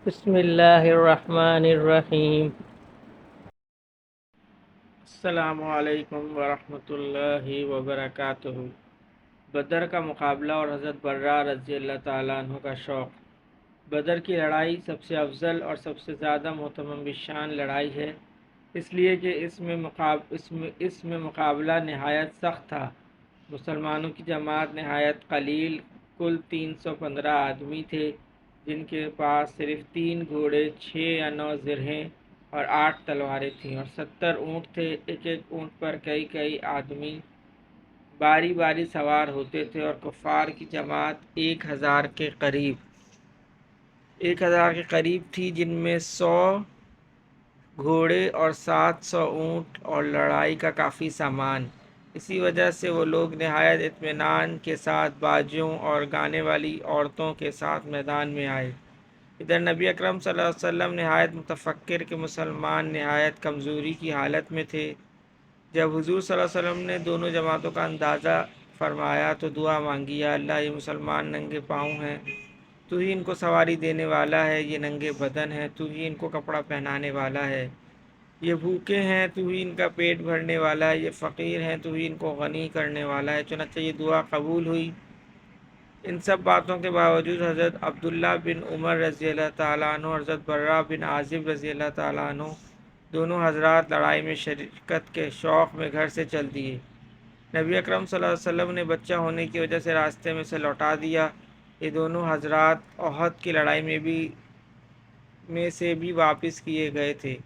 بسم اللہ الرحمن الرحیم۔ السلام علیکم ورحمۃ اللہ وبرکاتہ۔ بدر کا مقابلہ اور حضرت برہ رضی اللہ تعالیٰ عنہ کا شوق۔ بدر کی لڑائی سب سے افضل اور سب سے زیادہ مہتمم بالشان لڑائی ہے، اس لیے کہ اس میں مقابلہ نہایت سخت تھا۔ مسلمانوں کی جماعت نہایت قلیل، کل 315 آدمی تھے، جن کے پاس صرف 3 گھوڑے، 6 یا 9 زرہیں اور 8 تلواریں تھیں، اور 70 اونٹ تھے۔ ایک ایک اونٹ پر کئی آدمی باری باری سوار ہوتے تھے، اور کفار کی جماعت 1000 کے قریب تھی، جن میں 100 گھوڑے اور 700 اونٹ اور لڑائی کا کافی سامان۔ اسی وجہ سے وہ لوگ نہایت اطمینان کے ساتھ باجوں اور گانے والی عورتوں کے ساتھ میدان میں آئے۔ ادھر نبی اکرم صلی اللہ علیہ وسلم نہایت متفکر کہ مسلمان نہایت کمزوری کی حالت میں تھے۔ جب حضور صلی اللہ علیہ وسلم نے دونوں جماعتوں کا اندازہ فرمایا تو دعا مانگی، یا اللہ یہ مسلمان ننگے پاؤں ہیں، تو ہی ان کو سواری دینے والا ہے، یہ ننگے بدن ہیں، تو ہی ان کو کپڑا پہنانے والا ہے، یہ بھوکے ہیں، تو ہی ان کا پیٹ بھرنے والا ہے، یہ فقیر ہیں، تو ہی ان کو غنی کرنے والا ہے۔ چنانچہ یہ دعا قبول ہوئی۔ ان سب باتوں کے باوجود حضرت عبداللہ بن عمر رضی اللہ تعالیٰ عنہ اور حضرت برہ بن عازب رضی اللہ تعالیٰ عنہ دونوں حضرات لڑائی میں شرکت کے شوق میں گھر سے چل دیے۔ نبی اکرم صلی اللہ علیہ وسلم نے بچہ ہونے کی وجہ سے راستے میں سے لوٹا دیا۔ یہ دونوں حضرات احد کی لڑائی میں سے بھی واپس کیے گئے تھے،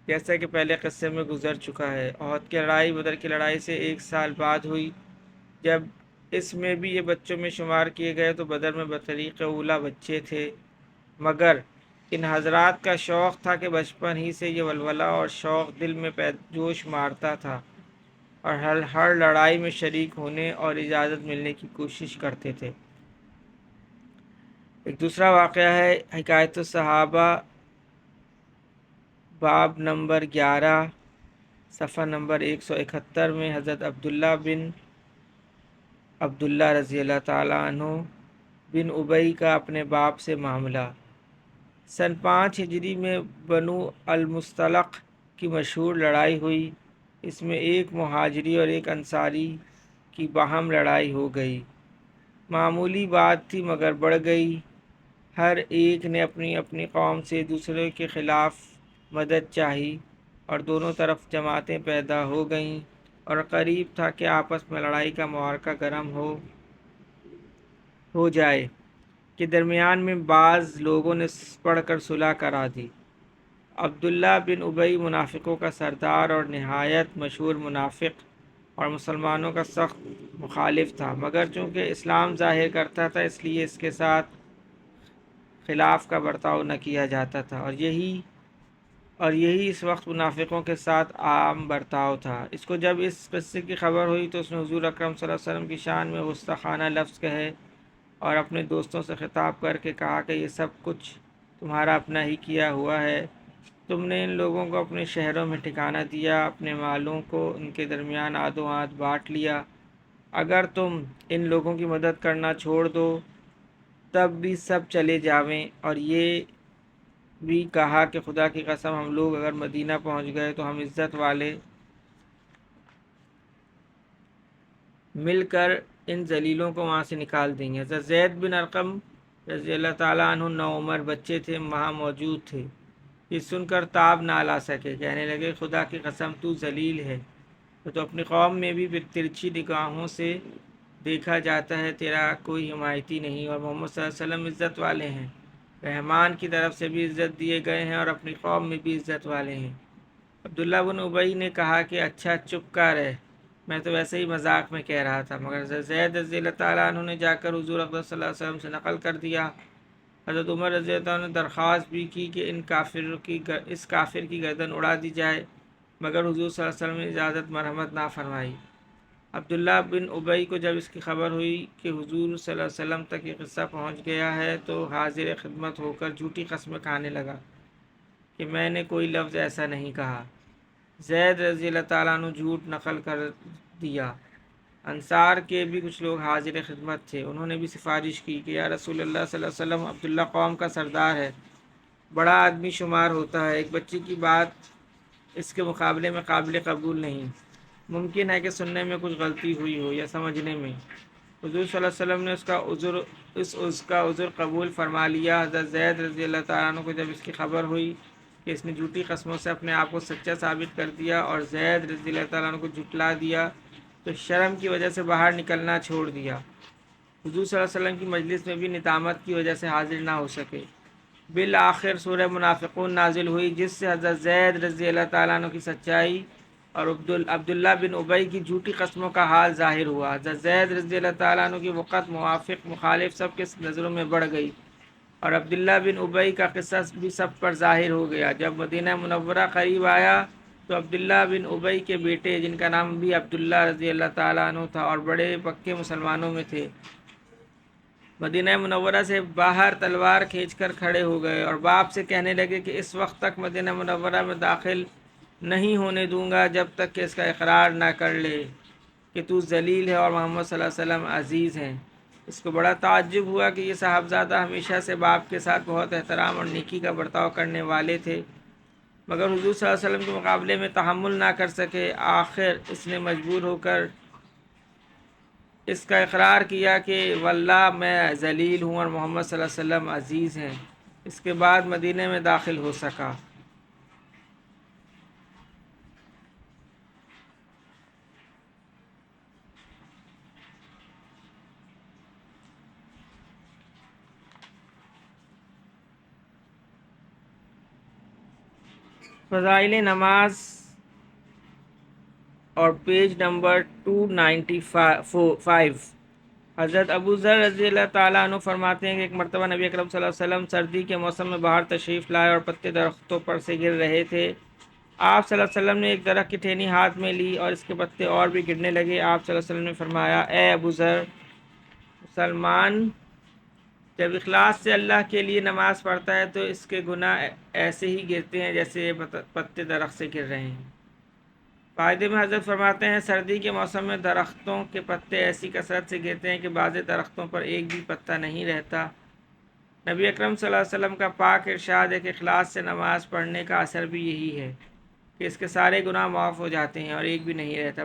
جیسا کہ پہلے قصے میں گزر چکا ہے۔ احد کی لڑائی بدر کی لڑائی سے 1 سال بعد ہوئی۔ جب اس میں بھی یہ بچوں میں شمار کیے گئے تو بدر میں بطریق اولیٰ بچے تھے، مگر ان حضرات کا شوق تھا کہ بچپن ہی سے یہ ولولہ اور شوق دل میں جوش مارتا تھا، اور ہر لڑائی میں شریک ہونے اور اجازت ملنے کی کوشش کرتے تھے۔ ایک دوسرا واقعہ ہے حکایت الصحابہ، باب نمبر 11، صفحہ نمبر 171 میں حضرت عبداللہ بن عبداللہ رضی اللہ تعالیٰ عنہ بن ابی کا اپنے باپ سے معاملہ۔ سن 5 ہجری میں بنو المصطلق کی مشہور لڑائی ہوئی۔ اس میں ایک مہاجری اور ایک انصاری کی باہم لڑائی ہو گئی۔ معمولی بات تھی مگر بڑھ گئی۔ ہر ایک نے اپنی اپنی قوم سے دوسرے کے خلاف مدد چاہی، اور دونوں طرف جماعتیں پیدا ہو گئیں، اور قریب تھا کہ آپس میں لڑائی کا معرکہ گرم ہو جائے کہ درمیان میں بعض لوگوں نے پڑھ کر صلح کرا دی۔ عبداللہ بن ابی منافقوں کا سردار اور نہایت مشہور منافق اور مسلمانوں کا سخت مخالف تھا، مگر چونکہ اسلام ظاہر کرتا تھا اس لیے اس کے ساتھ خلاف کا برتاؤ نہ کیا جاتا تھا، اور یہی اس وقت منافقوں کے ساتھ عام برتاؤ تھا۔ اس کو جب اس قصے کی خبر ہوئی تو اس نے حضور اکرم صلی اللہ علیہ وسلم کی شان میں گستاخانہ لفظ کہے، اور اپنے دوستوں سے خطاب کر کے کہا کہ یہ سب کچھ تمہارا اپنا ہی کیا ہوا ہے۔ تم نے ان لوگوں کو اپنے شہروں میں ٹھکانہ دیا، اپنے مالوں کو ان کے درمیان آدھو آدھ بانٹ لیا۔ اگر تم ان لوگوں کی مدد کرنا چھوڑ دو تب بھی سب چلے جاویں، اور یہ بھی کہا کہ خدا کی قسم ہم لوگ اگر مدینہ پہنچ گئے تو ہم عزت والے مل کر ان ذلیلوں کو وہاں سے نکال دیں گے۔ حضرت زید بن ارقم رضی اللہ تعالیٰ عنہ نوعمر بچے تھے، وہاں موجود تھے۔ یہ سن کر تاب نہ لا سکے، کہنے لگے خدا کی قسم تو ذلیل ہے، تو اپنی قوم میں بھی پھر ترچھی نگاہوں سے دیکھا جاتا ہے، تیرا کوئی حمایتی نہیں، اور محمد صلی اللہ علیہ وسلم عزت والے ہیں، رحمان کی طرف سے بھی عزت دیے گئے ہیں، اور اپنی قوم میں بھی عزت والے ہیں۔ عبداللہ بن ابی نے کہا کہ اچھا چپ کا رہ، میں تو ویسے ہی مذاق میں کہہ رہا تھا، مگر زید رضی اللہ تعالیٰ عنہ نے جا کر حضور اکرم صلی اللہ علیہ وسلم سے نقل کر دیا۔ حضرت عمر رضی اللہ عنہ نے درخواست بھی کی کہ اس کافر کی گردن اڑا دی جائے، مگر حضور صلی اللہ علیہ وسلم نے اجازت مرحمت نہ فرمائی۔ عبداللہ بن ابی کو جب اس کی خبر ہوئی کہ حضور صلی اللہ علیہ وسلم تک یہ قصہ پہنچ گیا ہے تو حاضر خدمت ہو کر جھوٹی قسمیں کھانے لگا کہ میں نے کوئی لفظ ایسا نہیں کہا۔ زید رضی اللہ تعالیٰ عنہ جھوٹ نقل کر دیا۔ انصار کے بھی کچھ لوگ حاضر خدمت تھے، انہوں نے بھی سفارش کی کہ یا رسول اللہ صلی اللہ علیہ وسلم، عبداللہ قوم کا سردار ہے، بڑا آدمی شمار ہوتا ہے۔ ایک بچے کی بات اس کے مقابلے میں قابل قبول نہیں۔ ممکن ہے کہ سننے میں کچھ غلطی ہوئی ہو یا سمجھنے میں۔ حضور صلی اللہ علیہ وسلم نے اس کا عذر قبول فرما لیا۔ حضرت زید رضی اللہ تعالیٰ عنہ کو جب اس کی خبر ہوئی کہ اس نے جھوٹی قسموں سے اپنے آپ کو سچا ثابت کر دیا اور زید رضی اللہ تعالیٰ عنہ کو جھٹلا دیا، تو شرم کی وجہ سے باہر نکلنا چھوڑ دیا۔ حضور صلی اللہ علیہ وسلم کی مجلس میں بھی ندامت کی وجہ سے حاضر نہ ہو سکے۔ بالآخر سورہ منافقون نازل ہوئی، جس سے حضرت زید رضی اللہ تعالیٰ عنہ کی سچائی اور عبداللہ بن ابی کی جھوٹی قسموں کا حال ظاہر ہوا۔ حضرت زید رضی اللہ تعالیٰ عنہ کی وقت موافق مخالف سب کے نظروں میں بڑھ گئی، اور عبداللہ بن ابی کا قصہ بھی سب پر ظاہر ہو گیا۔ جب مدینہ منورہ قریب آیا تو عبداللہ بن ابی کے بیٹے، جن کا نام بھی عبداللہ رضی اللہ تعالیٰ عنہ تھا اور بڑے پکے مسلمانوں میں تھے، مدینہ منورہ سے باہر تلوار کھینچ کر کھڑے ہو گئے اور باپ سے کہنے لگے کہ اس وقت تک مدینہ منورہ میں داخل نہیں ہونے دوں گا جب تک کہ اس کا اقرار نہ کر لے کہ تو ذلیل ہے اور محمد صلی اللہ علیہ وسلم عزیز ہیں۔ اس کو بڑا تعجب ہوا کہ یہ صاحبزادہ ہمیشہ سے باپ کے ساتھ بہت احترام اور نیکی کا برتاؤ کرنے والے تھے، مگر حضور صلی اللہ علیہ وسلم کے مقابلے میں تحمل نہ کر سکے۔ آخر اس نے مجبور ہو کر اس کا اقرار کیا کہ واللہ میں ذلیل ہوں اور محمد صلی اللہ علیہ وسلم عزیز ہیں۔ اس کے بعد مدینہ میں داخل ہو سکا۔ فضائل نماز اور پیج نمبر 295۔ حضرت ابو ذر رضی اللہ تعالیٰ عنہ فرماتے ہیں کہ ایک مرتبہ نبی اکرم صلی اللہ علیہ وسلم سردی کے موسم میں باہر تشریف لائے اور پتے درختوں پر سے گر رہے تھے۔ آپ صلی اللہ علیہ وسلم نے ایک درخت کی ٹہنی ہاتھ میں لی اور اس کے پتے اور بھی گرنے لگے۔ آپ صلی اللہ علیہ وسلم نے فرمایا، اے ابو ذر، مسلمان جب اخلاص سے اللہ کے لیے نماز پڑھتا ہے تو اس کے گناہ ایسے ہی گرتے ہیں جیسے یہ پتے درخت سے گر رہے ہیں۔ فائدے میں حضرت فرماتے ہیں، سردی کے موسم میں درختوں کے پتے ایسی کثرت سے گرتے ہیں کہ بعض درختوں پر ایک بھی پتا نہیں رہتا۔ نبی اکرم صلی اللہ علیہ وسلم کا پاک ارشاد ہے کہ اخلاص سے نماز پڑھنے کا اثر بھی یہی ہے کہ اس کے سارے گناہ معاف ہو جاتے ہیں اور ایک بھی نہیں رہتا۔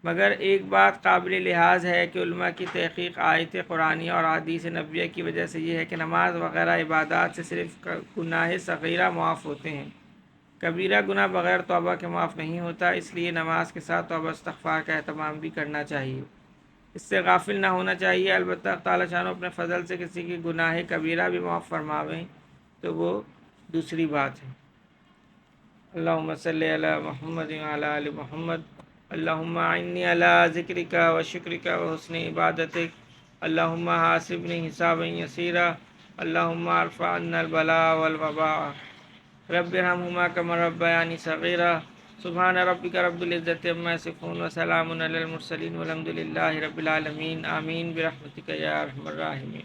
مگر ایک بات قابل لحاظ ہے کہ علماء کی تحقیق آیت قرآنیہ اور حدیث نبویہ کی وجہ سے یہ ہے کہ نماز وغیرہ عبادات سے صرف گناہ صغیرہ معاف ہوتے ہیں، کبیرہ گناہ بغیر توبہ کے معاف نہیں ہوتا۔ اس لیے نماز کے ساتھ توبہ استغفار کا اہتمام بھی کرنا چاہیے، اس سے غافل نہ ہونا چاہیے۔ البتہ تعالیٰ شانہ اپنے فضل سے کسی کی گناہ کبیرہ بھی معاف فرماویں تو وہ دوسری بات ہے۔ اللہم صلی علی محمد وعلی آل محمد۔ اللہم اعنی علی ذکرک و شکرک و حسن عبادتک۔ اللہم حاسبنی حسابا یسیرا۔ اللہم ارفع عنا البلاء والوباء۔ رب ارحمہما کما ربیانی صغیرا۔ سبحان ربک رب العزت عما یصفون وسلام علی المرسلین والحمد للہ رب العالمین۔ آمین برحمتک یا ارحم الراحمین۔